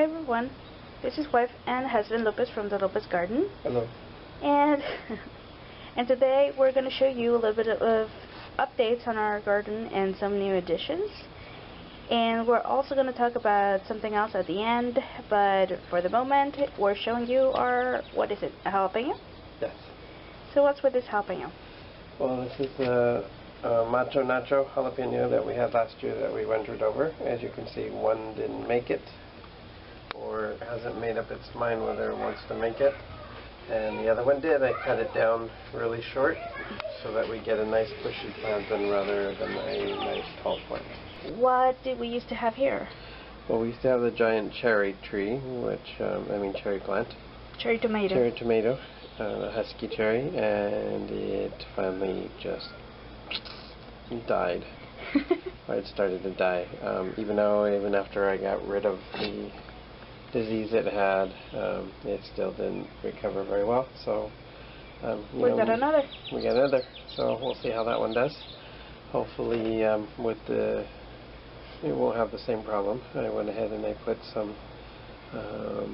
Hi everyone, this is wife and husband Lopez from the Lopez Garden. Hello. And and today we're going to show you a little bit of updates on our garden and some new additions. And we're also going to talk about something else at the end, but for the moment we're showing you our, what is it, a jalapeno? Yes. So what's with this jalapeno? Well, this is a macho nacho jalapeno that we had last year that we rendered over. As you can see, one didn't make it, or hasn't made up its mind whether it wants to make it, and the other one did. I cut it down really short so that we get a nice bushy plant rather than a nice tall plant. What did we used to have here? Well, we used to have the giant cherry tree, which, cherry plant. Cherry tomato. Cherry tomato, the husky cherry, and it finally just died. Or it started to die. Even after I got rid of the disease it had, it still didn't recover very well. So we got another. We got another. So we'll see how that one does. Hopefully, it won't have the same problem. I went ahead and I put some. I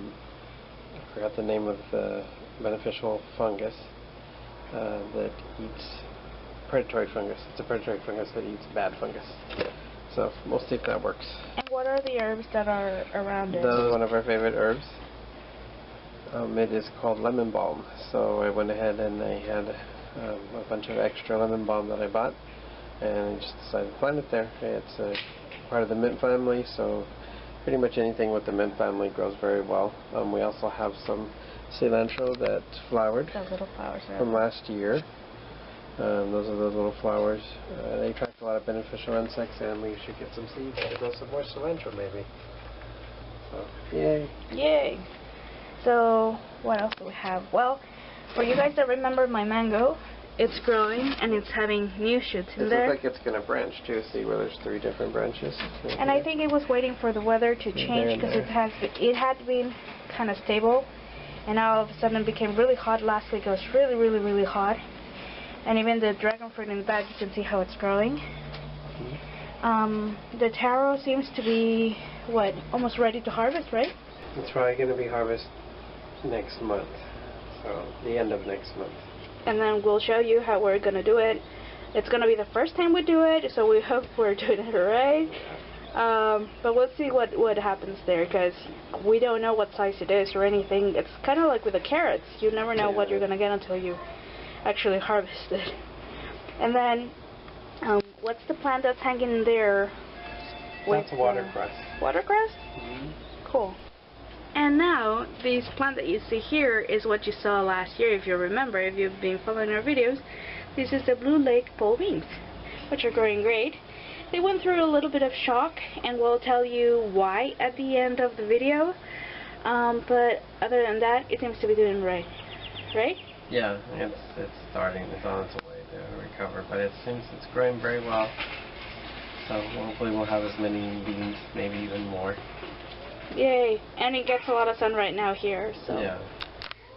forgot the name of the beneficial fungus that eats predatory fungus. It's a predatory fungus that eats bad fungus. So we'll see if that works. And what are the herbs that are around it? That's one of our favorite herbs. It is called lemon balm. So I went ahead and I had a bunch of extra lemon balm that I bought, and I just decided to plant it there. It's a part of the mint family, so pretty much anything with the mint family grows very well. We also have some cilantro that flowered. Those little flowers from last year. Those are those little flowers. They attract a lot of beneficial insects, and we should get some seeds to grow some more cilantro maybe. So, yay! Yay! So, what else do we have? Well, for you guys that remember my mango, it's growing and it's having new shoots in there. It looks like it's going to branch too. See where there's 3 different branches. Right and here. I think it was waiting for the weather to change because it had been kind of stable, and now all of a sudden it became really hot. Last week it was really hot. And even the dragon fruit in the back, you can see how it's growing. The taro seems to be, almost ready to harvest, right? It's probably going to be harvest next month. So, the end of next month. And then we'll show you how we're going to do it. It's going to be the first time we do it, so we hope we're doing it right. But we'll see what happens there, because we don't know what size it is or anything. It's kind of like with the carrots. You never know what you're going to get until you actually harvest it. And then, what's the plant that's hanging in there? That's watercress. Watercress? Cool. And now, this plant that you see here is what you saw last year, if you remember, if you've been following our videos. This is the Blue Lake pole beans, which are growing great. They went through a little bit of shock, and we'll tell you why at the end of the video. But other than that, it seems to be doing right. Right? Yeah, it's starting. It's on its way to recover, but it seems it's growing very well. So hopefully we'll have as many beans, maybe even more. Yay! And it gets a lot of sun right now here. So. Yeah.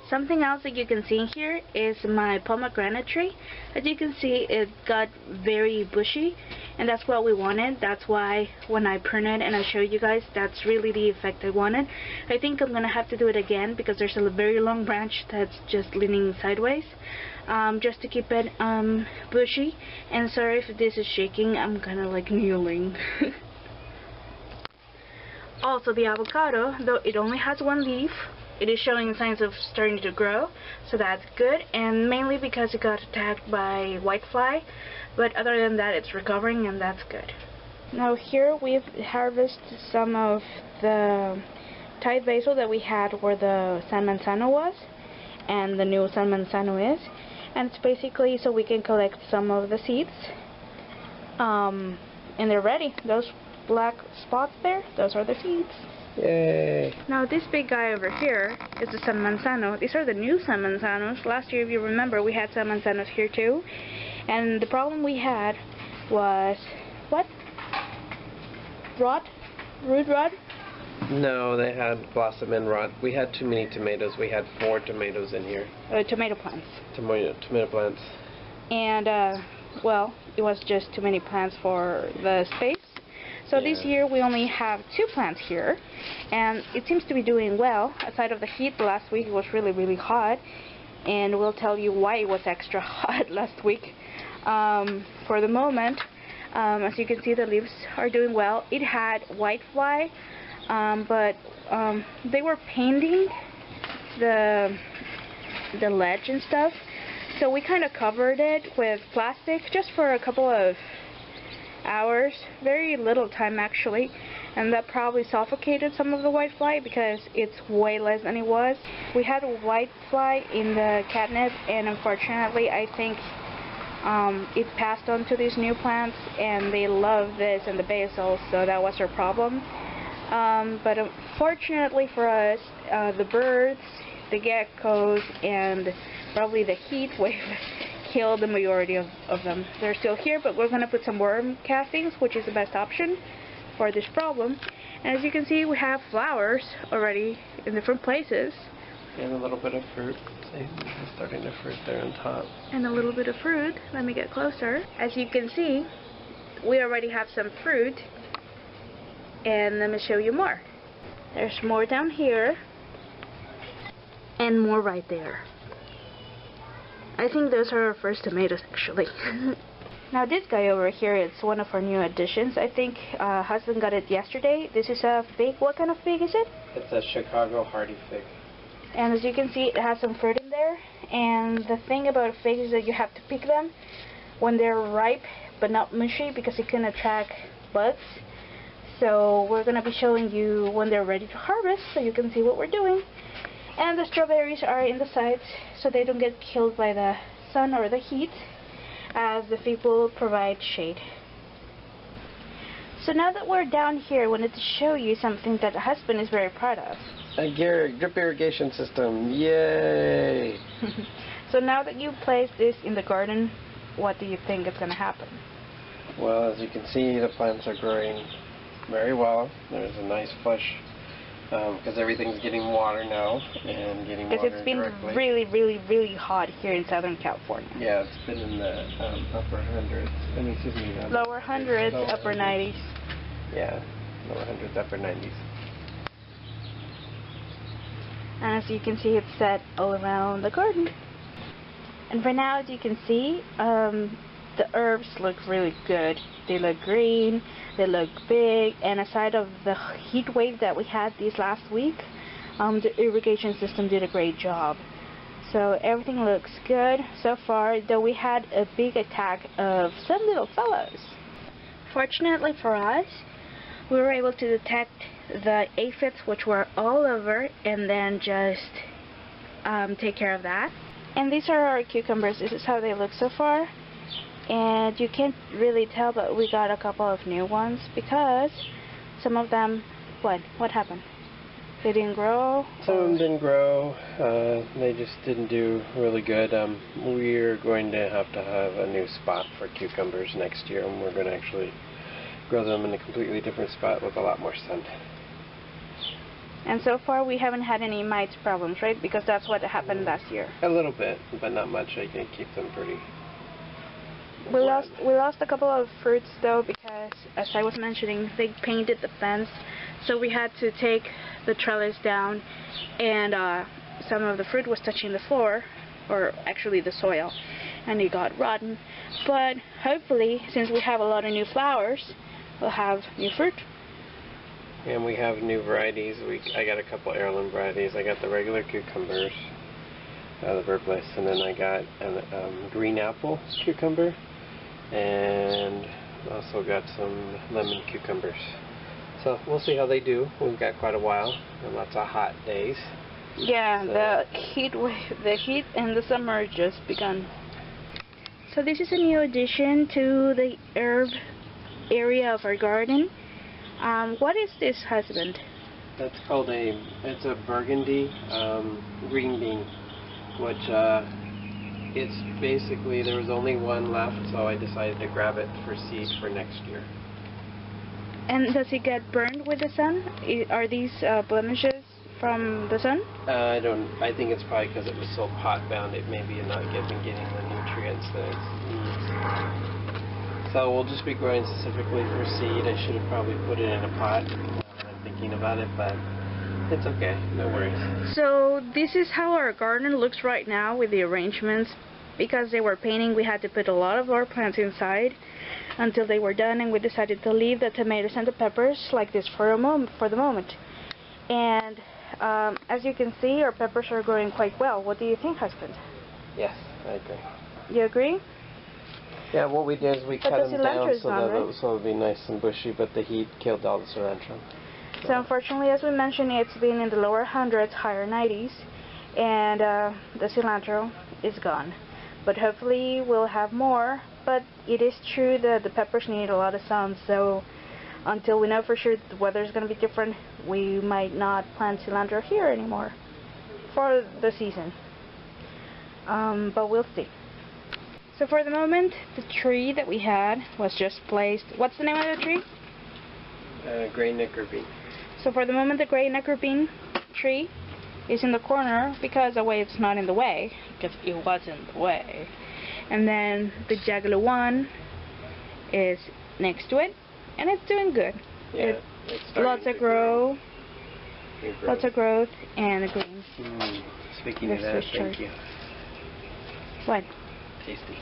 Something else that you can see here is my pomegranate tree. As you can see, it got very bushy, and that's what we wanted. That's why when I pruned it and I showed you guys, that's really the effect I wanted. I think I'm going to have to do it again because there's a very long branch that's just leaning sideways, just to keep it bushy. And sorry if this is shaking, I'm kind of like kneeling. Also, the avocado, though it only has 1 leaf, it is showing signs of starting to grow, so that's good, and mainly because it got attacked by whitefly, but other than that it's recovering, and that's good. Now here we've harvested some of the Thai basil that we had where the San Manzano was, and the new San Manzano is, and it's basically so we can collect some of the seeds, and they're ready. Those black spots there, those are the seeds. Yay! Now this big guy over here is the San Manzano. These are the new San Manzanos. Last year, if you remember, we had San Manzanos here too. And the problem we had was, what? Root rot? No, they had blossom and rot. We had too many tomatoes. We had 4 tomatoes in here. Tomato plants. Tomato plants. And, well, it was just too many plants for the space. So this year we only have 2 plants here, and it seems to be doing well. Aside of the heat, last week it was really, really hot, and we'll tell you why it was extra hot last week. For the moment, as you can see, the leaves are doing well. It had whitefly, but they were painting the ledge and stuff, so we kind of covered it with plastic just for a couple of hours, very little time actually, and that probably suffocated some of the whitefly because it's way less than it was. We had a whitefly in the catnip, and unfortunately I think it passed on to these new plants, and they love this and the basil, so that was our problem. But unfortunately for us, the birds, the geckos, and probably the heat wave killed the majority of them. They're still here, but we're going to put some worm castings, which is the best option for this problem. And as you can see, we have flowers already in different places. And a little bit of fruit. See, it's starting to fruit there on top. And a little bit of fruit. Let me get closer. As you can see, we already have some fruit. And let me show you more. There's more down here. And more right there. I think those are our first tomatoes, actually. Now this guy over here, it's one of our new additions. I think husband got it yesterday. This is a fig. What kind of fig is it? It's a Chicago hardy fig. And as you can see, it has some fruit in there. And the thing about figs is that you have to pick them when they're ripe, but not mushy, because it can attract bugs. So we're going to be showing you when they're ready to harvest, so you can see what we're doing. And the strawberries are in the sides, so they don't get killed by the sun or the heat, as the fig will provide shade. So now that we're down here, I wanted to show you something that the husband is very proud of. A drip irrigation system, yay! So now that you place this in the garden, what do you think is going to happen? Well, as you can see, the plants are growing very well. There's a nice flush, because everything's getting water now, and getting water because it's been directly. really, really, really hot here in Southern California. Yeah, it's been in the upper hundreds. I mean, excuse me, lower hundreds, upper 90s. Yeah, lower hundreds, upper 90s. And as you can see, it's set all around the garden. And for now, as you can see, the herbs look really good. They look green, they look big, and aside of the heat wave that we had this last week, the irrigation system did a great job. So everything looks good so far, though we had a big attack of some little fellows. Fortunately for us, we were able to detect the aphids, which were all over, and then just take care of that. And these are our cucumbers. This is how they look so far. And you can't really tell, but we got a couple of new ones because some of them, what happened? They didn't grow? Some of them didn't grow. They just didn't do really good. We're going to have a new spot for cucumbers next year, and we're going to actually grow them in a completely different spot with a lot more sun. And so far we haven't had any mites problems, right? Because that's what happened last year. A little bit, but not much. I can keep them pretty. We lost a couple of fruits though, because as I was mentioning, they painted the fence, so we had to take the trellis down, and some of the fruit was touching the floor, or actually the soil, and it got rotten. But hopefully, since we have a lot of new flowers, we'll have new fruit. And we have new varieties. I got a couple heirloom varieties. I got the regular cucumbers, the Verbliss, and then I got a green apple cucumber, and also got some lemon cucumbers. So we'll see how they do. We've got quite a while and lots of hot days. Yeah, so the heat and the summer just begun. So this is a new addition to the herb area of our garden. What is this, husband? That's called it's a burgundy green bean, which it's basically, there was only one left, so I decided to grab it for seed for next year. And does it get burned with the sun? Are these blemishes from the sun? I think it's probably because it was so pot bound, it may be not getting the nutrients that it needs. So we'll just be growing specifically for seed. I should have probably put it in a pot now that I'm thinking about it, but it's okay, no worries. So this is how our garden looks right now with the arrangements. Because they were painting, we had to put a lot of our plants inside until they were done, and we decided to leave the tomatoes and the peppers like this for the moment. And as you can see, our peppers are growing quite well. What do you think, husband? Yes, I agree. You agree? Yeah, what we did is we But cut the them down cilantro's so gone, that right? it'll be nice and bushy, but the heat killed all the cilantro. So unfortunately, as we mentioned, it's been in the lower hundreds, higher 90s, and the cilantro is gone. But hopefully we'll have more. But it is true that the peppers need a lot of sun, so until we know for sure the weather is going to be different, we might not plant cilantro here anymore for the season. But we'll see. So for the moment, the tree that we had was just placed. What's the name of the tree? Gray nectarine. So for the moment, the gray nectarine tree is in the corner because the way it's not in the way, because it was in the way. And then the jagged one is next to it, and it's doing good. Yeah, Lots of growth, and green. Speaking of that, thank you. What? Tasty.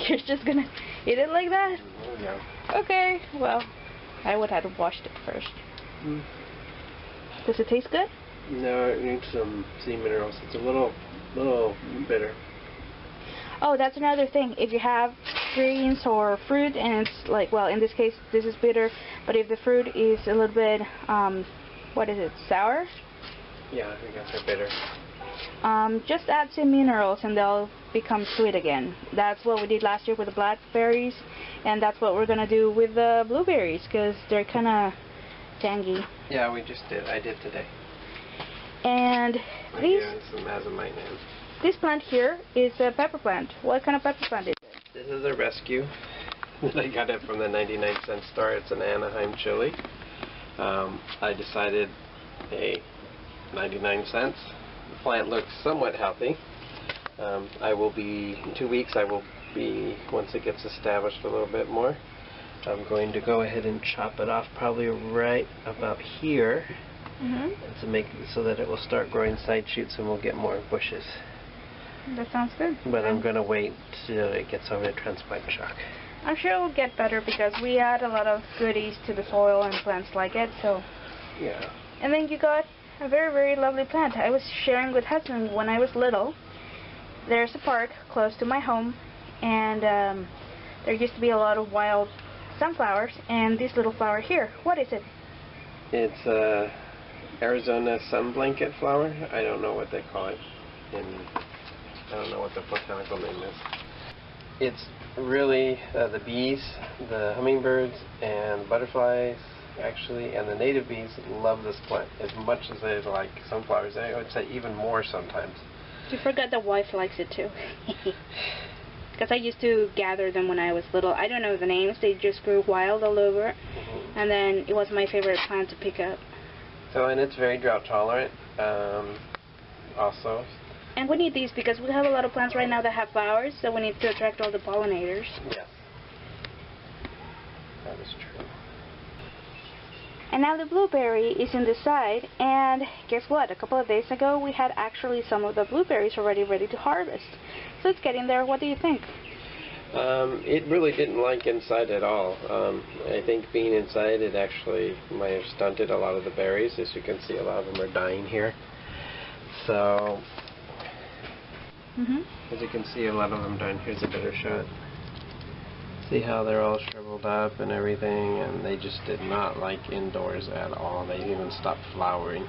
You're just gonna eat it like that? Yeah. Okay, well, I would have washed it first. Does it taste good? No, it needs some sea minerals. It's a little bitter. Oh, that's another thing. If you have greens or fruit and it's like, well, in this case, this is bitter, but if the fruit is a little bit, what is it, sour? Yeah, I guess they're bitter. Just add some minerals and they'll become sweet again. That's what we did last year with the blackberries, and that's what we're going to do with the blueberries, because they're kind of tangy. Yeah, we just did. I did today. And some azomite in. This plant here is a pepper plant. What kind of pepper plant is it? This is a rescue. I got it from the 99-cent store. It's an Anaheim chili. I decided, hey, 99 cents. The plant looks somewhat healthy. I will be, in 2 weeks, once it gets established a little bit more, I'm going to go ahead and chop it off probably right about here. And to make so that it will start growing side shoots and we'll get more bushes. That sounds good. But I'm going to wait till it gets over to transplant shock. I'm sure it will get better because we add a lot of goodies to the soil and plants like it. So yeah. And then you got a very, very lovely plant. I was sharing with husband when I was little. There's a park close to my home, and there used to be a lot of wild sunflowers, and this little flower here. What is it? It's Arizona sun blanket flower. I don't know what they call it. I don't know what the botanical name is. It's really the bees, the hummingbirds, and butterflies, actually, and the native bees love this plant as much as they like sunflowers. I would say even more sometimes. You forgot the wife likes it too. Because I used to gather them when I was little. I don't know the names. They just grew wild all over. And then it was my favorite plant to pick up. So, and it's very drought tolerant also. And we need these because we have a lot of plants right now that have flowers, so we need to attract all the pollinators. Yes. That is true. And now the blueberry is in the side, and guess what? A couple of days ago we had actually some of the blueberries already ready to harvest. So it's getting there. What do you think? It really didn't like inside at all. I think being inside, it actually might have stunted a lot of the berries. As you can see, a lot of them are dying here. So, as you can see, a lot of them dying. Here's a better shot. See how they're all shriveled up and everything, and they just did not like indoors at all. They even stopped flowering.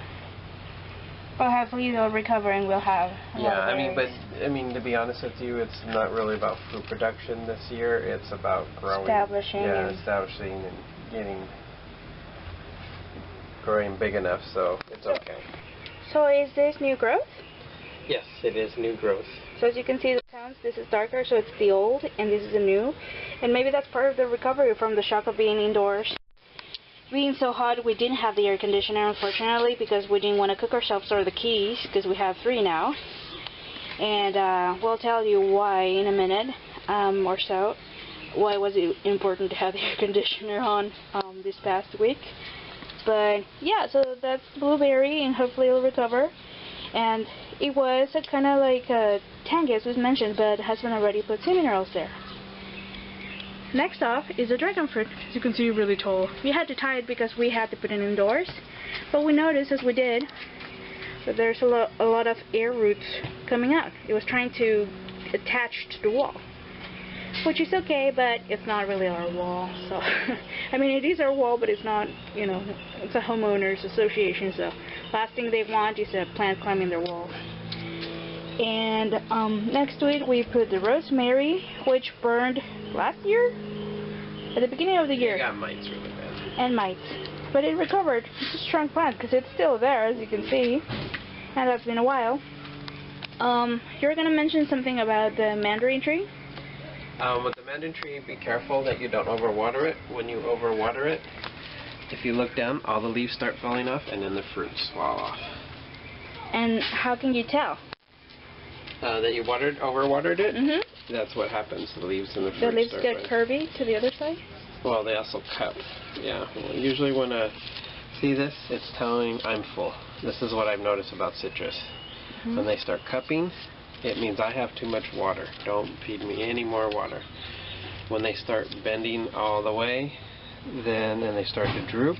Well, hopefully they'll recover and we'll have a lot of berries. I mean, to be honest with you, it's not really about fruit production this year. It's about growing. Establishing and getting growing big enough, so it's okay. So is this new growth? Yes, it is new growth. So as you can see, the tones, this is darker, so it's the old, and this is the new. And maybe that's part of the recovery from the shock of being indoors. Being so hot, we didn't have the air conditioner, unfortunately, because we didn't want to cook ourselves or the keys, because we have 3 now. And we'll tell you why in a minute or so. why was it important to have the air conditioner on this past week. But yeah, so that's blueberry, and hopefully it'll recover. And it was kind of like a tank, as was mentioned, but husband already put some minerals there. Next off is a dragon fruit. As you can see, really tall. We had to tie it because we had to put it indoors, but we noticed as we did that there's a lot of air roots coming out. It was trying to attach to the wall, which is okay, but it's not really our wall. So I mean, it is our wall, but it's not, you know, it's a homeowners association, so last thing they want is a plant climbing their wall. And next to it we put the rosemary, which burned last year, at the beginning of the year. It got mites really bad. And mites, but it recovered. It's a strong plant because it's still there, as you can see, and that's been a while. You're gonna mention something about the mandarin tree. With the mandarin tree, be careful that you don't overwater it. When you overwater it, if you look down, all the leaves start falling off, and then the fruits fall off. And how can you tell? That you overwatered it? Mm-hmm. That's what happens. The leaves and the fruits The leaves start get running. curvy to the other side? Well, they also cup. Yeah. Well, usually when I see this, it's telling I'm full. This is what I've noticed about citrus. Mm-hmm. When they start cupping, it means I have too much water. Don't feed me any more water. When they start bending all the way, and they start to droop,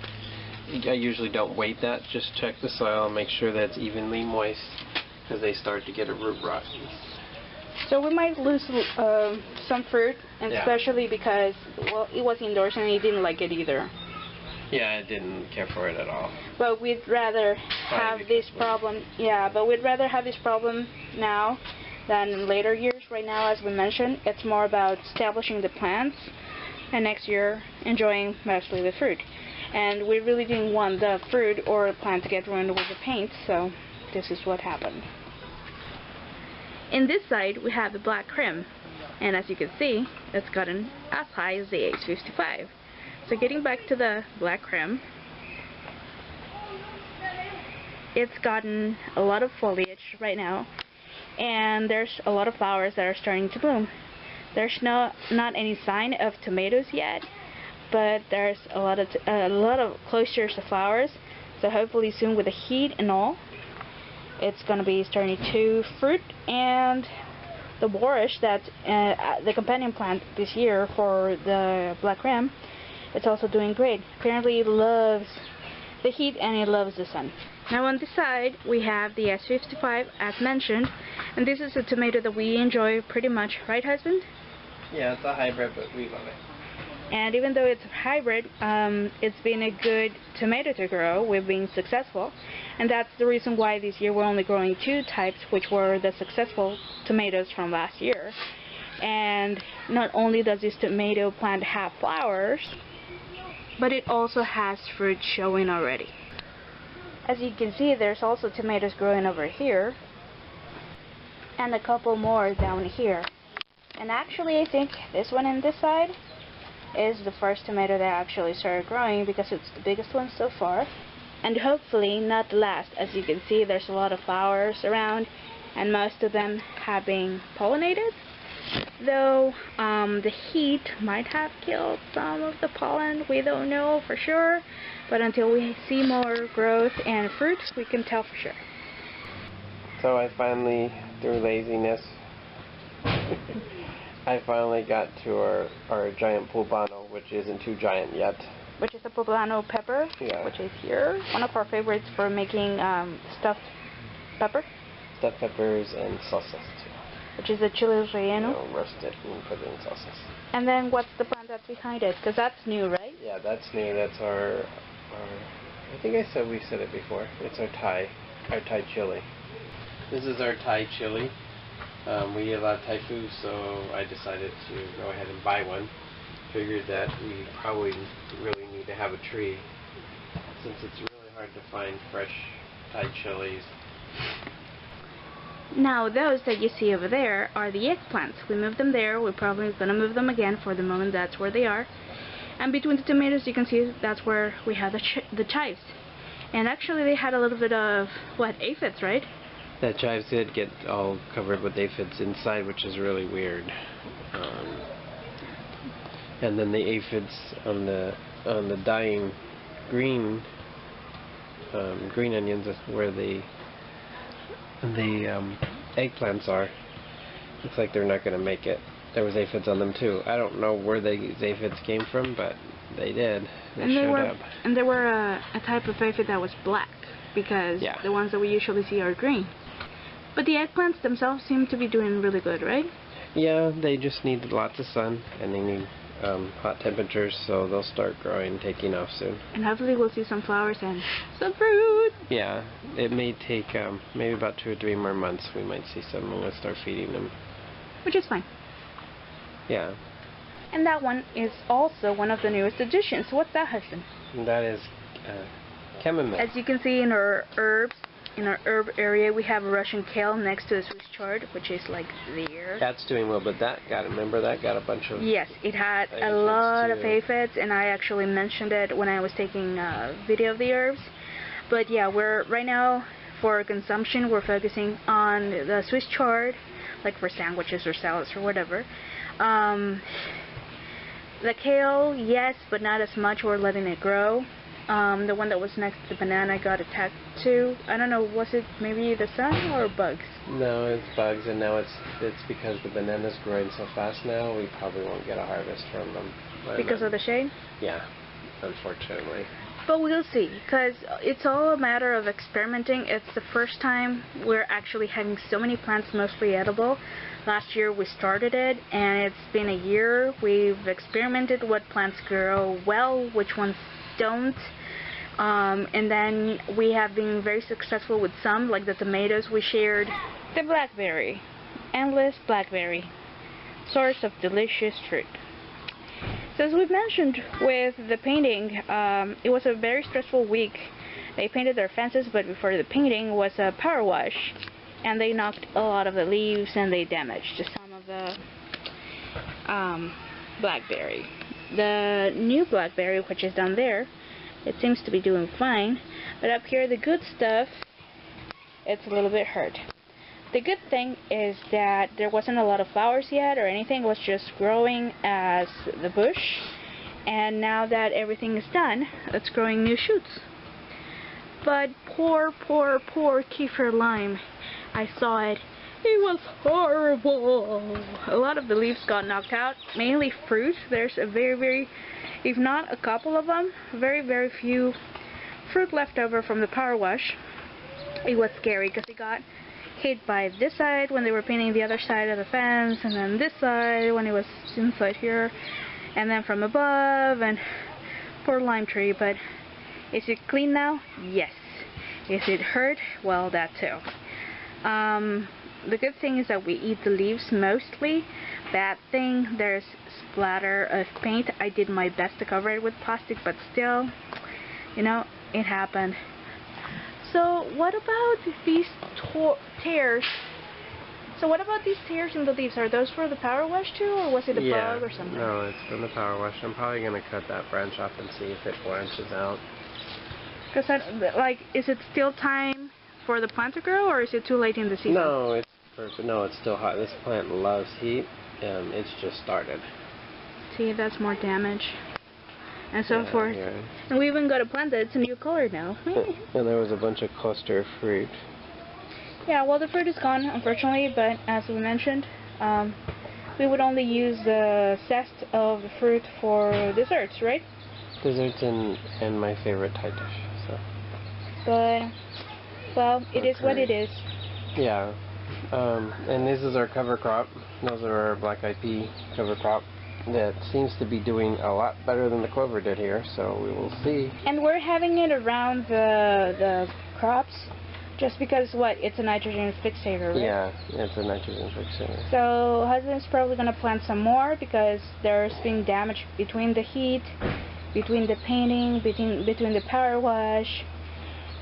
I usually don't wait that. Just check the soil and make sure that it's evenly moist, because they start to get a root rot. So we might lose some fruit, and especially because, well, it was indoors and he didn't like it either. Yeah, I didn't care for it at all. But we'd rather have this problem, but we'd rather have this problem now than in later years. Right now, as we mentioned, it's more about establishing the plants, and next year enjoying mostly the fruit. And we really didn't want the fruit or the plant to get ruined with the paint, so this is what happened. In this side, we have the black creme, and as you can see, it's gotten as high as the H55. So getting back to the black creme, it's gotten a lot of foliage right now, and there's a lot of flowers that are starting to bloom. There's not any sign of tomatoes yet, but there's a lot of clusters of flowers. So hopefully soon, with the heat and all, it's going to be starting to fruit. And the borash, that's the companion plant this year for the black creme, it's also doing great. Apparently it loves the heat and it loves the sun. Now on this side we have the S55 as mentioned, and this is a tomato that we enjoy pretty much, right husband? Yeah, it's a hybrid, but we love it. And even though it's a hybrid, it's been a good tomato to grow. We've been successful, and that's the reason why this year we're only growing 2 types, which were the successful tomatoes from last year. And not only does this tomato plant have flowers, but it also has fruit showing already. As you can see, there's also tomatoes growing over here, and a couple more down here. And actually, I think this one on this side is the first tomato that actually started growing, because it's the biggest one so far. And hopefully not the last. As you can see, there's a lot of flowers around, and most of them have been pollinated. Though the heat might have killed some of the pollen, we don't know for sure, but until we see more growth and fruit, we can tell for sure. So I finally, through laziness, I finally got to our giant poblano, which isn't too giant yet. Which is the poblano pepper, which is here. One of our favorites for making stuffed pepper. Stuffed peppers and salsas too. Which is the chile relleno. Roast it and put it in salsas. And then what's the plant that's behind it? Because that's new, right? Yeah, that's new. That's our I think we said it before. It's our Thai chili. This is our Thai chili. We eat a lot of Thai food, so I decided to go ahead and buy one. Figured that we probably really need to have a tree, since it's really hard to find fresh Thai chilies. Now those that you see over there are the eggplants. We moved them there. We're probably going to move them again. For the moment, that's where they are. And between the tomatoes, you can see that's where we have the chives. And actually they had a little bit of, aphids, right? That chives did get all covered with aphids inside, which is really weird. And then the aphids on the dying green green onions is where the eggplants are. Looks like they're not going to make it. There was aphids on them too. I don't know where these aphids came from, but they did. They showed up. And they were a type of aphid that was black, because the ones that we usually see are green. But the eggplants themselves seem to be doing really good, right? Yeah, they just need lots of sun, and they need hot temperatures, so they'll start growing, taking off soon. And hopefully we'll see some flowers and some fruit. Yeah, it may take maybe about 2 or 3 more months. We might see some when we start feeding them. Which is fine. Yeah. And that one is also one of the newest additions. What's that, husband? And that is chamomile. As you can see in our herbs, in our herb area, we have Russian kale next to the Swiss chard, which is like there. That's doing well, but remember that got a bunch of... Yes, it had a lot of aphids, and I actually mentioned it when I was taking a video of the herbs. But yeah, we're right now, for consumption, we're focusing on the Swiss chard, like for sandwiches or salads or whatever. The kale, yes, but not as much. We're letting it grow. The one that was next to the banana got attacked too. I don't know, was it maybe the sun or bugs? No, it's bugs, and now it's because the banana's growing so fast now, we probably won't get a harvest from them. Because of the shade? Yeah, unfortunately. But we'll see, because it's all a matter of experimenting. It's the first time we're actually having so many plants mostly edible. Last year we started it, and it's been a year. We've experimented what plants grow well, which ones don't. And then we have been very successful with some, like the tomatoes we shared. The blackberry. Endless blackberry. Source of delicious fruit. So as we've mentioned with the painting, it was a very stressful week. They painted their fences, but before the painting was a power wash. And they knocked a lot of the leaves, and they damaged some of the blackberry. The new blackberry, which is down there, it seems to be doing fine. But up here, the good stuff, it's a little bit hurt. The good thing is that there wasn't a lot of flowers yet or anything. It was just growing as the bush. And now that everything is done, it's growing new shoots. But poor kefir lime. I saw it. It was horrible. A lot of the leaves got knocked out, mainly fruit. There's a very, if not a couple of them, very few fruit left over from the power wash. It was scary because it got hit by this side when they were painting the other side of the fence, and then this side when it was inside here, and then from above, and poor lime tree. But is it clean now? Yes. Is it hurt? Well, that too. The good thing is that we eat the leaves mostly. Bad thing, there's splatter of paint. I did my best to cover it with plastic, but still, you know, it happened. So what about these tears? So what about these tears in the leaves? Are those for the power wash too, or was it a bug or something? No, it's from the power wash. I'm probably going to cut that branch off and see if it branches out. Because, like, is it still time for the plant to grow, or is it too late in the season? No, it's perfect. No, it's still hot. This plant loves heat, and it's just started. See, that's more damage. And so forth. Yeah. And we even got a plant that's a new color now. And there was a bunch of cluster fruit. Yeah, well, the fruit is gone, unfortunately, but as we mentioned, we would only use the zest of the fruit for desserts, right? Desserts and my favorite Thai dish. So. But, well, it is what it is. Yeah. And this is our cover crop. Those are our black eyed pea cover crop. That seems to be doing a lot better than the clover did here, so we will see. And we're having it around the crops just because, what, it's a nitrogen fixator, right? Yeah, it's a nitrogen fixator. So husband's probably going to plant some more because there's been damage between the heat, between the painting, between the power wash,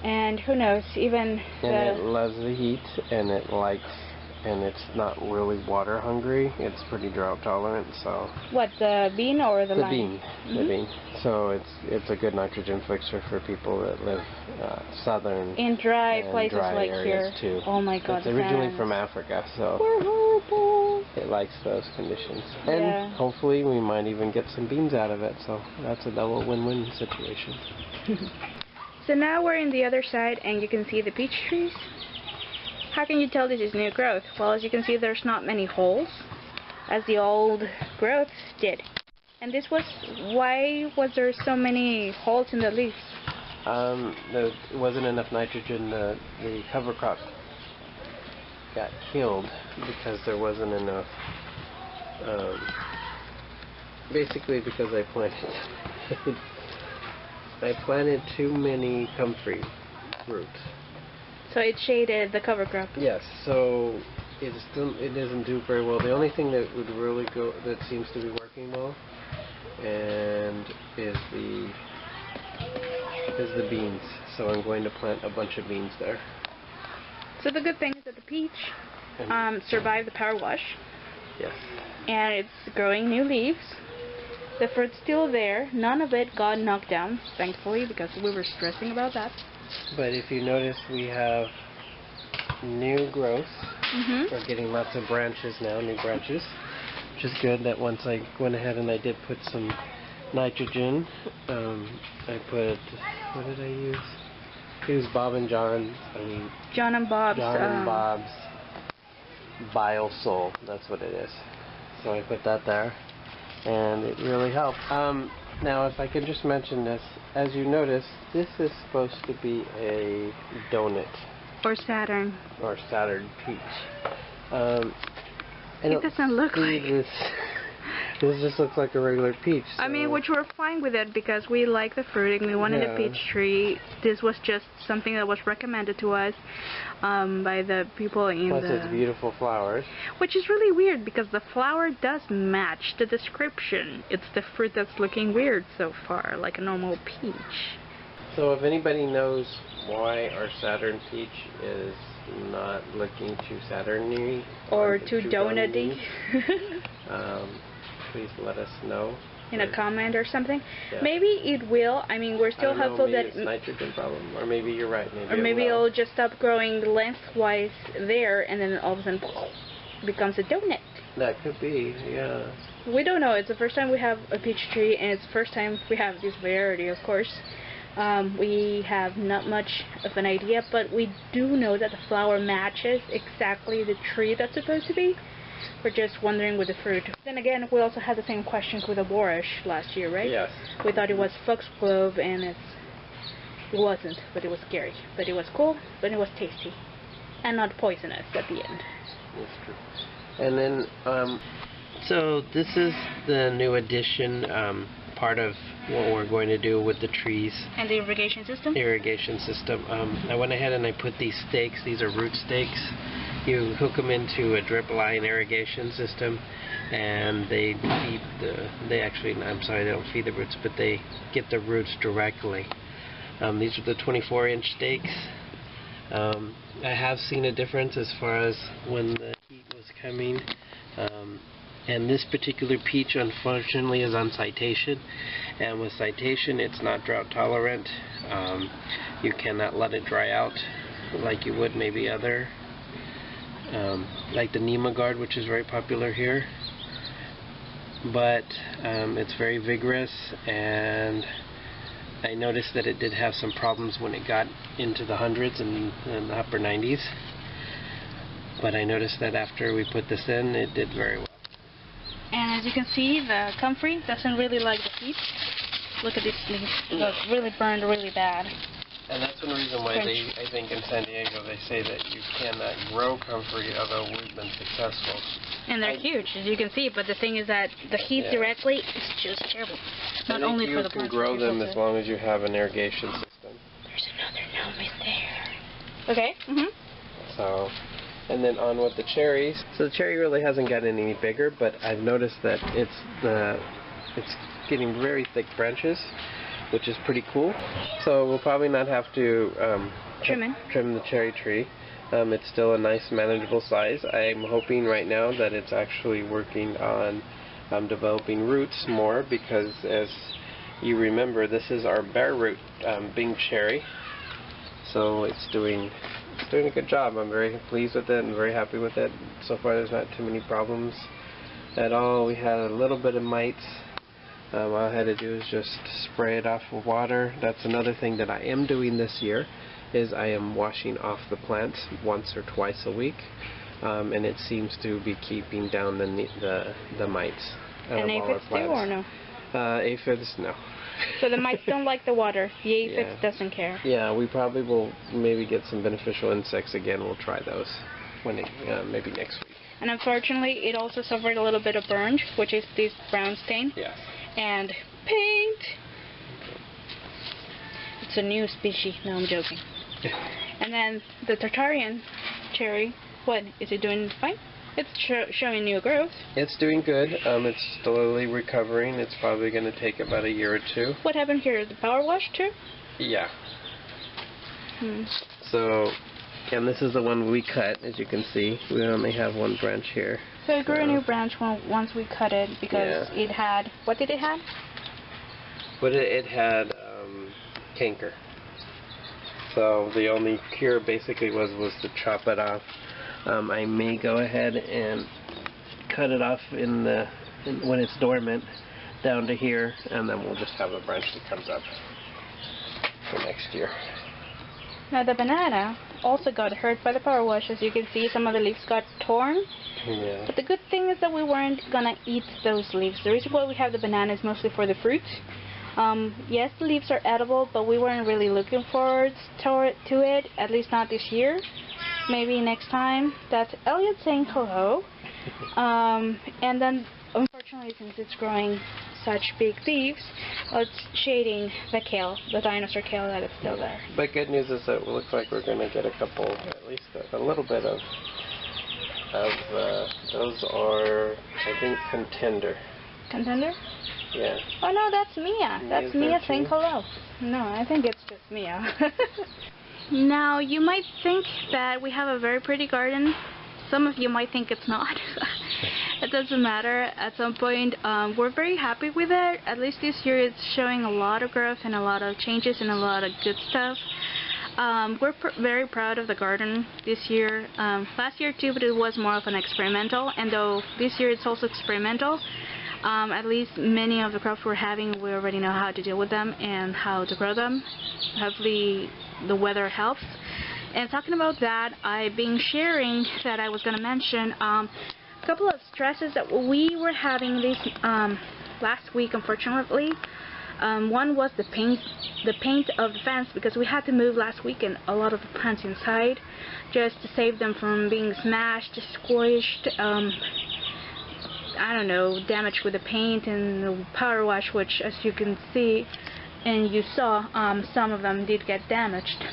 and who knows, even and it loves the heat, and it likes and it's not really water hungry. It's pretty drought tolerant, so. What, the bean or the lime? Bean. The bean. So it's a good nitrogen fixer for people that live southern in dry and places dry like areas here. too. Oh my God! It's originally from Africa, so we're horrible. it likes those conditions. Yeah. And hopefully we might even get some beans out of it. So that's a double win-win situation. So now we're in the other side, and you can see the peach trees. How can you tell this is new growth? Well, as you can see, there's not many holes, as the old growths did. And this was, why was there so many holes in the leaves? There wasn't enough nitrogen. The cover crop got killed because there wasn't enough. Basically, because I planted too many comfrey roots. So it shaded the cover crop. Yes. So it doesn't do very well. The only thing that would really go, that seems to be working well, and is the beans. So I'm going to plant a bunch of beans there. So the good thing is that the peach survived the power wash. Yes. And it's growing new leaves. The fruit's still there. None of it got knocked down, thankfully, because we were stressing about that. But if you notice, we have new growth. We're getting lots of branches now, new branches, which is good. That once I went ahead and I did put some nitrogen, I put, what did I use? I used John and Bob's Biosol. That's what it is. So I put that there, and it really helped. Now, if I could just mention this, as you notice, this is supposed to be a donut. Or Saturn. Or Saturn peach. It doesn't look like this. This just looks like a regular peach. So. I mean, which we're fine with it because we like the fruit and we wanted a peach tree. This was just something that was recommended to us by the people in Plus its beautiful flowers. Which is really weird because the flower does match the description. It's the fruit that's looking weird so far, like a normal peach. So if anybody knows why our Saturn peach is not looking too Saturn-y or too donut-y, please let us know in a comment or something. Yeah. Maybe it will. I mean, we're still hopeful that it's nitrogen problem, or maybe you're right. Maybe it'll just stop growing lengthwise there, and then all of a sudden becomes a donut. That could be, yeah. We don't know. It's the first time we have a peach tree, and it's the first time we have this variety, of course. We have not much of an idea, but we do know that the flower matches exactly the tree that's supposed to be. We're just wondering with the fruit. Then again, we also had the same questions with the borash last year, right? Yes. We thought it was foxglove, and it wasn't, but it was scary. But it was cool, but it was tasty. And not poisonous at the end. That's true. And then, so this is the new addition, part of what we're going to do with the trees. And the irrigation system? The irrigation system. I went ahead and I put these stakes. These are root stakes. You hook them into a drip line irrigation system, and they feed they don't feed the roots, but they get the roots directly. These are the 24-inch stakes. I have seen a difference as far as when the heat was coming. And this particular peach, unfortunately, is on citation. And with citation, it's not drought tolerant. You cannot let it dry out like you would maybe other. Like the Nema Guard, which is very popular here. But it's very vigorous, and I noticed that it did have some problems when it got into the hundreds and the upper 90s. But I noticed that after we put this in, it did very well. And as you can see, the comfrey doesn't really like the heat. Look at these leaves. They're really burned really bad. And that's one reason why I think in San Diego they say that you cannot grow comfrey, although we've been successful. And they're huge, as you can see, but the thing is that the heat directly is just terrible. Not only for the plants. You can grow them as long as you have an irrigation system. There's another gnome in there. Okay. So, and then on with the cherries. So the cherry really hasn't gotten any bigger, but I've noticed that it's getting very thick branches, which is pretty cool. So we'll probably not have to trim the cherry tree. It's still a nice manageable size. I'm hoping right now that it's actually working on developing roots more, because as you remember, this is our bare root Bing cherry. So it's doing a good job. I'm very pleased with it and very happy with it. So far there's not too many problems at all. We had a little bit of mites. All I had to do is just spray it off with water. That's another thing that I am doing this year, is I am washing off the plants once or twice a week, and it seems to be keeping down the mites. And aphids do, or no? Aphids, no. So the mites don't like the water. The aphids doesn't care. Yeah, we probably will maybe get some beneficial insects again. We'll try those when maybe next week. And unfortunately, it also suffered a little bit of burn, which is this brown stain. Yes. And paint. It's a new species. No, I'm joking. And then the Tartarian cherry, what is it doing? Fine. It's showing new growth. It's doing good. It's slowly recovering. It's probably going to take about a year or two. What happened here? The power wash too? Yeah. So, and this is the one we cut. As you can see, we only have one branch here. So it grew a new branch once we cut it, because it had, what did it have? But it had canker. So the only cure basically was to chop it off. I may go ahead and cut it off when it's dormant down to here, and then we'll just have a branch that comes up for next year. Now the banana also got hurt by the power wash. As you can see, some of the leaves got torn. Yeah. But the good thing is that we weren't gonna eat those leaves. The reason why we have the banana is mostly for the fruit. Yes, the leaves are edible, but we weren't really looking forward to it, at least not this year. Maybe next time. That's Elliot saying hello. And then, unfortunately, since it's growing such big leaves, it's shading the kale, the dinosaur kale that is still there. But good news is that it looks like we're going to get a couple, at least a little bit of those are, I think, contender. Contender? Yeah. Oh no, that's Mia. That's Mia saying hello. No, I think it's just Mia. Now, you might think that we have a very pretty garden. Some of you might think it's not. It doesn't matter. At some point, we're very happy with it. At least this year it's showing a lot of growth and a lot of changes and a lot of good stuff. We're very proud of the garden this year. Last year too, but it was more of an experimental. And though this year it's also experimental, at least many of the crops we're having, we already know how to deal with them and how to grow them. Hopefully the weather helps. And talking about that, I've been sharing that I was going to mention a couple of stresses that we were having this last week, unfortunately. One was the paint of the fence, because we had to move last weekend a lot of the plants inside just to save them from being smashed, squished, I don't know, damaged with the paint and the power wash, which, as you can see and you saw, some of them did get damaged.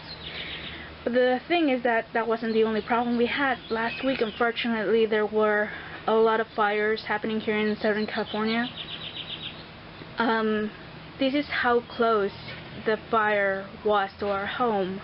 But the thing is that that wasn't the only problem we had. Last week, unfortunately, there were a lot of fires happening here in Southern California. This is how close the fire was to our home.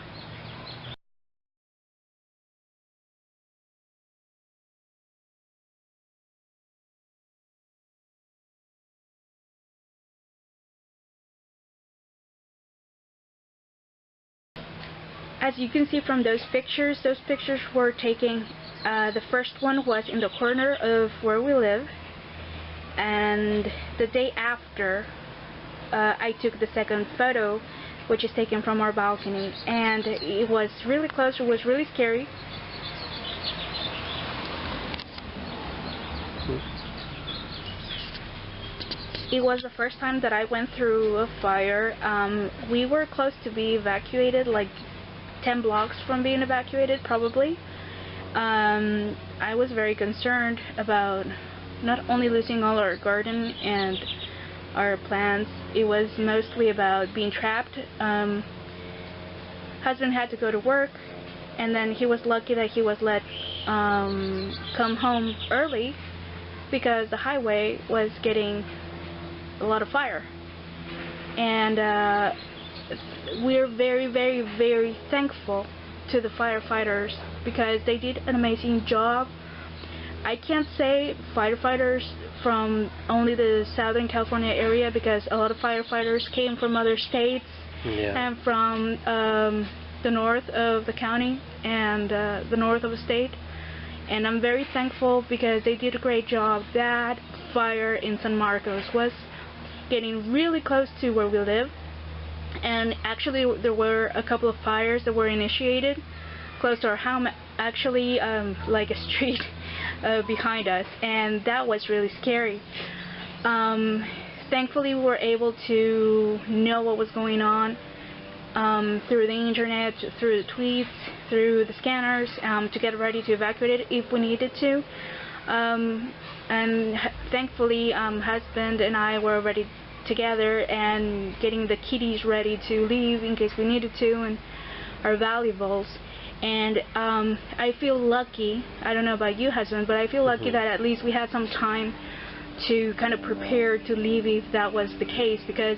As you can see from those pictures were taken, the first one was in the corner of where we live, and the day after I took the second photo, which is taken from our balcony, and it was really close. It was really scary. It was the first time that I went through a fire. We were close to be evacuated, like 10 blocks from being evacuated, probably. I was very concerned about not only losing all our garden and our plants, it was mostly about being trapped. Husband had to go to work, and then he was lucky that he was let come home early, because the highway was getting a lot of fire. And we're very, very, very thankful to the firefighters because they did an amazing job. I can't say firefighters from only the Southern California area because a lot of firefighters came from other states and from the north of the county and the north of the state. And I'm very thankful because they did a great job. That fire in San Marcos was getting really close to where we live. And actually there were a couple of fires that were initiated close to our home, actually like a street behind us, and that was really scary. Thankfully we were able to know what was going on through the internet, through the tweets, through the scanners, to get ready to evacuate it if we needed to. And thankfully husband and I were already together and getting the kitties ready to leave in case we needed to, and our valuables. And I feel lucky, I don't know about you, husband, but I feel lucky that at least we had some time to kind of prepare to leave if that was the case, because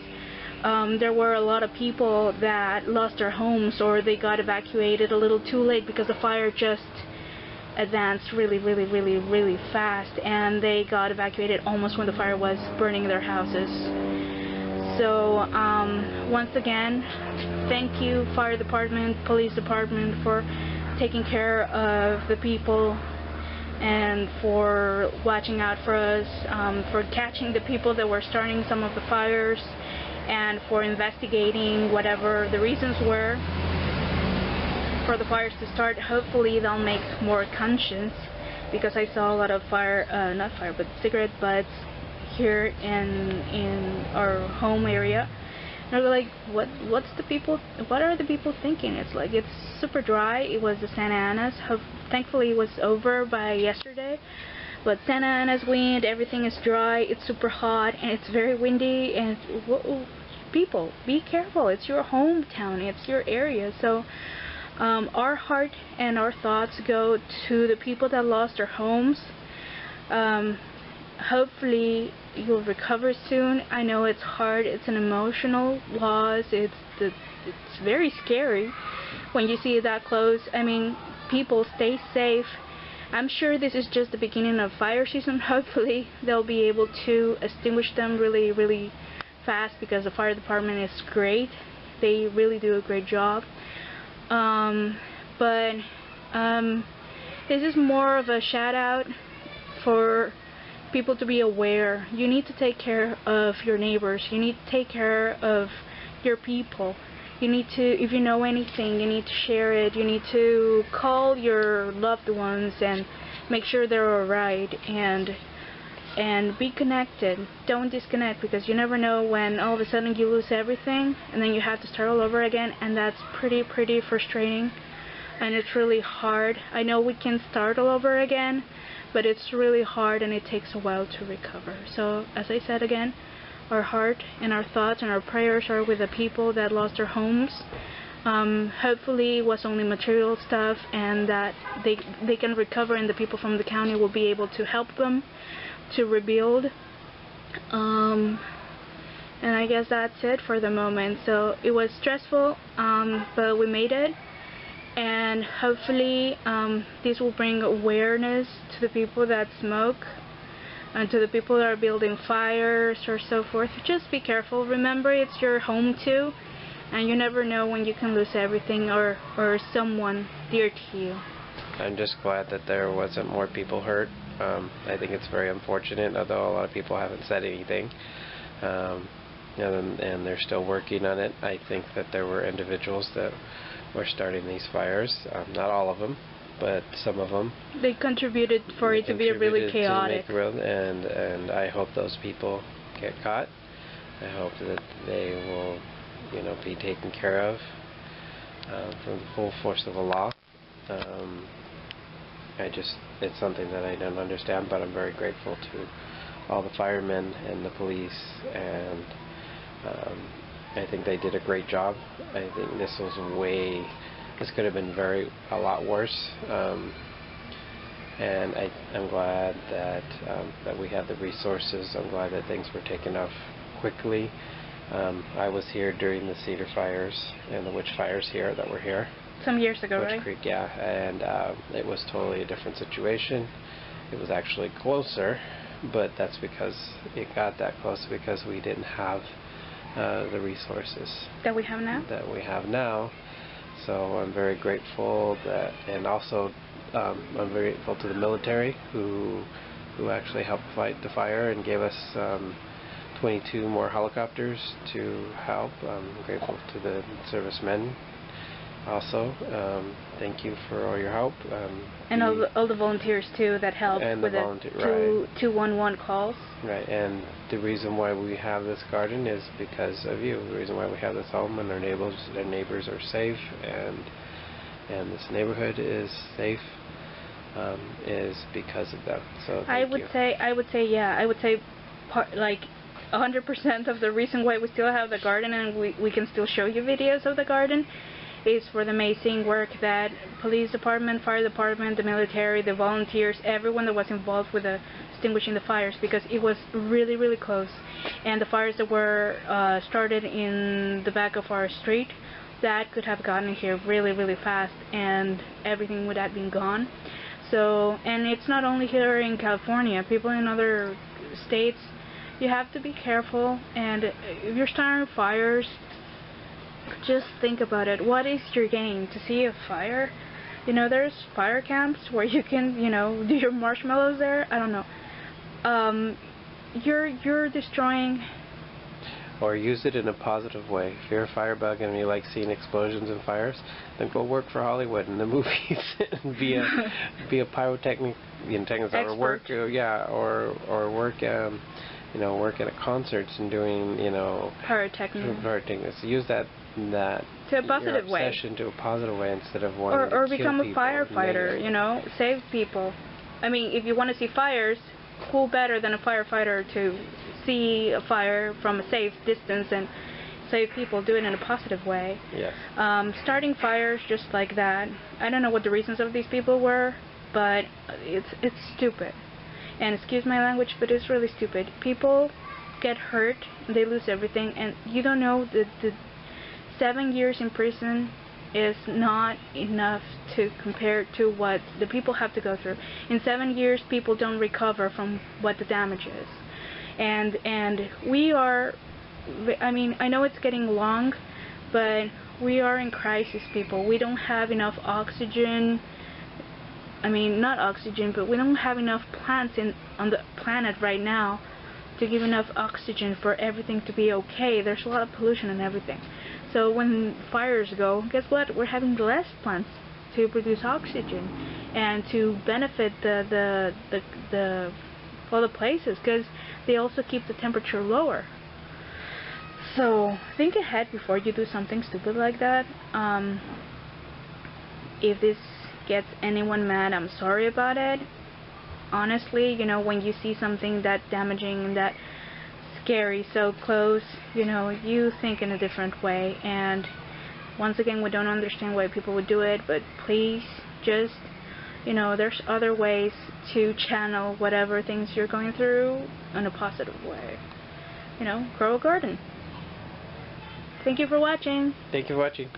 there were a lot of people that lost their homes or they got evacuated a little too late because the fire just advanced really fast, and they got evacuated almost when the fire was burning their houses. So once again, thank you, fire department, police department, for taking care of the people and for watching out for us, for catching the people that were starting some of the fires, and for investigating whatever the reasons were for the fires to start. Hopefully they'll make more conscience, because I saw a lot of cigarette butts here in our home area. And I was like, what are the people thinking? It's like, it's super dry. It was the Santa Ana's. Thankfully it was over by yesterday. But Santa Ana's wind, everything is dry, it's super hot, and it's very windy, and people, be careful. It's your hometown, it's your area. So our heart and our thoughts go to the people that lost their homes. Hopefully you'll recover soon. I know it's hard, it's an emotional loss, it's very scary when you see it that close. I mean, people, stay safe. I'm sure this is just the beginning of fire season. Hopefully they'll be able to extinguish them really fast, because the fire department is great. They really do a great job. But this is more of a shout out for people to be aware. You need to take care of your neighbors. You need to take care of your people. You need to, if you know anything, you need to share it. You need to call your loved ones and make sure they're alright, and be connected. Don't disconnect, because you never know when all of a sudden you lose everything and then you have to start all over again, and that's pretty frustrating, and it's really hard. I know we can start all over again, but it's really hard and it takes a while to recover. So as I said again, our heart and our thoughts and our prayers are with the people that lost their homes. Hopefully it was only material stuff, and that they can recover, and the people from the county will be able to help them to rebuild. And I guess that's it for the moment. So it was stressful, but we made it, and hopefully this will bring awareness to the people that smoke and to the people that are building fires or so forth. Just be careful. Remember, it's your home too, and you never know when you can lose everything or someone dear to you. I'm just glad that there wasn't more people hurt. I think it's very unfortunate, although a lot of people haven't said anything, and they're still working on it. I think that there were individuals that were starting these fires, not all of them, but some of them. They contributed for it to be really chaotic. And I hope those people get caught. I hope that they will, be taken care of from the full force of the law. It's something that I don't understand, but I'm very grateful to all the firemen and the police, and I think they did a great job. I think this could have been a lot worse, and I'm glad that we had the resources. I'm glad that things were taken off quickly. I was here during the cedar fires and the witch fires here that were here, Some years ago, Butch right? Creek, yeah, and it was totally a different situation. It was actually closer, but that's because it got that close because we didn't have the resources That we have now? that we have now. So I'm very grateful that, and also I'm very grateful to the military who actually helped fight the fire and gave us 22 more helicopters to help. I'm grateful to the servicemen also. Thank you for all your help. And all the volunteers too that helped with the 211 calls. Right, and the reason why we have this garden is because of you. The reason why we have this home and our neighbors are safe, and this neighborhood is safe, is because of them. So thank you. I would say like 100% of the reason why we still have the garden and we can still show you videos of the garden is for the amazing work that police department, fire department, the military, the volunteers, everyone that was involved with extinguishing the fires, because it was really, really close. And the fires that were started in the back of our street, that could have gotten here really, really fast, and everything would have been gone. So, and it's not only here in California, people in other states, you have to be careful, and if you're starting fires, just think about it. What is your gain? To see a fire? You know, there's fire camps where you can, you know, do your marshmallows there. I don't know. You're destroying. Or use it in a positive way. If you're a firebug and you like seeing explosions and fires, then go work for Hollywood in the movies and be a pyrotechnic, or work, or work, work at a concerts and doing, pyrotechnics. Use that to a positive way. Obsession to a positive way instead of wanting or to become kill a firefighter. Save people. I mean, if you want to see fires, who better than a firefighter to see a fire from a safe distance and save people? Do it in a positive way. Yes. Starting fires just like that. I don't know what the reasons of these people were, but it's stupid. And excuse my language, but it's really stupid. People get hurt, they lose everything, and you don't know the 7 years in prison is not enough to compare to what the people have to go through. In 7 years, people don't recover from what the damage is. And we are, I mean, I know it's getting long, but we are in crisis, people. We don't have enough oxygen. I mean, not oxygen, but we don't have enough plants on the planet right now to give enough oxygen for everything to be okay. There's a lot of pollution and everything. So when fires go, guess what? We're having less plants to produce oxygen and to benefit the other places, because they also keep the temperature lower. So think ahead before you do something stupid like that. If this gets anyone mad, I'm sorry about it. Honestly, when you see something that damaging and that scary so close, you think in a different way. And once again, we don't understand why people would do it, but please just, there's other ways to channel whatever things you're going through in a positive way. Grow a garden. Thank you for watching. Thank you for watching.